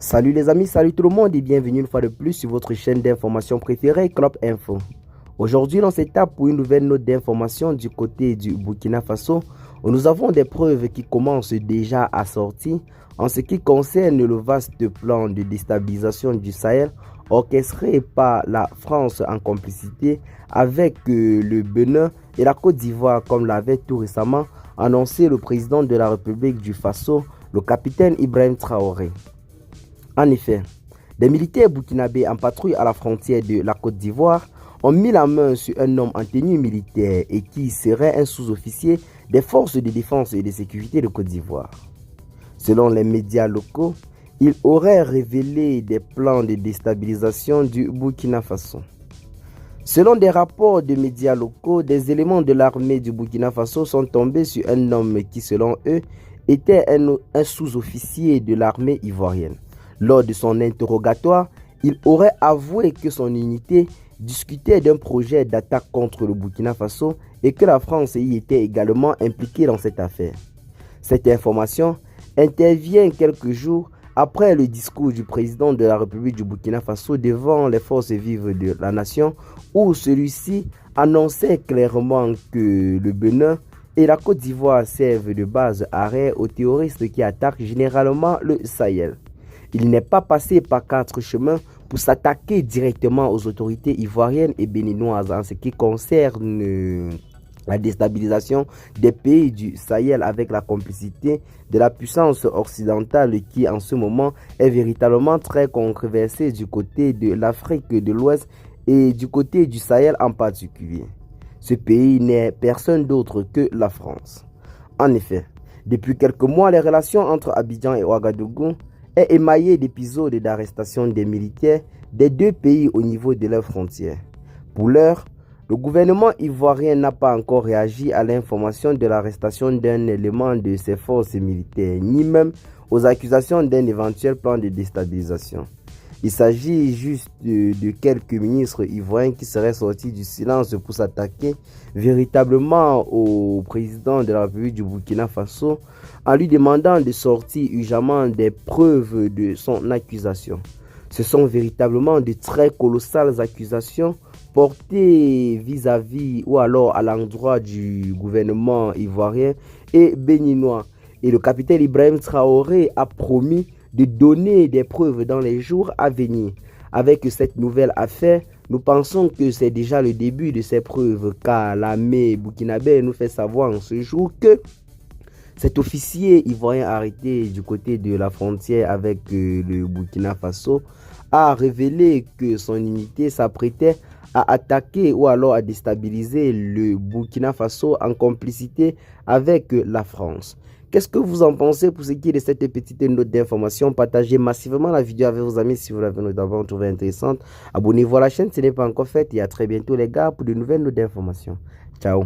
Salut les amis, salut tout le monde et bienvenue une fois de plus sur votre chaîne d'information préférée, Club Info. Aujourd'hui, dans cette étape pour une nouvelle note d'information du côté du Burkina Faso, où nous avons des preuves qui commencent déjà à sortir en ce qui concerne le vaste plan de déstabilisation du Sahel orchestré par la France en complicité avec le Bénin et la Côte d'Ivoire, comme l'avait tout récemment annoncé le président de la République du Faso, le capitaine Ibrahim Traoré. En effet, des militaires burkinabés en patrouille à la frontière de la Côte d'Ivoire ont mis la main sur un homme en tenue militaire et qui serait un sous-officier des forces de défense et de sécurité de Côte d'Ivoire. Selon les médias locaux, il aurait révélé des plans de déstabilisation du Burkina Faso. Selon des rapports de médias locaux, des éléments de l'armée du Burkina Faso sont tombés sur un homme qui, selon eux, était un sous-officier de l'armée ivoirienne. Lors de son interrogatoire, il aurait avoué que son unité discutait d'un projet d'attaque contre le Burkina Faso et que la France y était également impliquée dans cette affaire. Cette information intervient quelques jours après le discours du président de la République du Burkina Faso devant les forces vives de la nation, où celui-ci annonçait clairement que le Bénin et la Côte d'Ivoire servent de base arrêt aux terroristes qui attaquent généralement le Sahel. Il n'est pas passé par 4 chemins pour s'attaquer directement aux autorités ivoiriennes et béninoises en ce qui concerne la déstabilisation des pays du Sahel avec la complicité de la puissance occidentale qui en ce moment est véritablement très controversée du côté de l'Afrique de l'Ouest et du côté du Sahel en particulier. Ce pays n'est personne d'autre que la France. En effet, depuis quelques mois, les relations entre Abidjan et Ouagadougou est émaillé d'épisodes d'arrestation des militaires des deux pays au niveau de leurs frontières. Pour l'heure, le gouvernement ivoirien n'a pas encore réagi à l'information de l'arrestation d'un élément de ses forces militaires, ni même aux accusations d'un éventuel plan de déstabilisation. Il s'agit juste de quelques ministres ivoiriens qui seraient sortis du silence pour s'attaquer véritablement au président de la République du Burkina Faso en lui demandant de sortir urgemment des preuves de son accusation. Ce sont véritablement de très colossales accusations portées vis-à-vis ou alors à l'endroit du gouvernement ivoirien et béninois. Et le capitaine Ibrahim Traoré a promis de donner des preuves dans les jours à venir. Avec cette nouvelle affaire, nous pensons que c'est déjà le début de ces preuves car l'armée burkinabé nous fait savoir en ce jour que cet officier ivoirien arrêté du côté de la frontière avec le Burkina Faso a révélé que son unité s'apprêtait à attaquer ou alors à déstabiliser le Burkina Faso en complicité avec la France. Qu'est-ce que vous en pensez pour ce qui est de cette petite note d'information? Partagez massivement la vidéo avec vos amis si vous l'avez notamment trouvée intéressante. Abonnez-vous à la chaîne si ce n'est pas encore fait et à très bientôt les gars pour de nouvelles notes d'information. Ciao.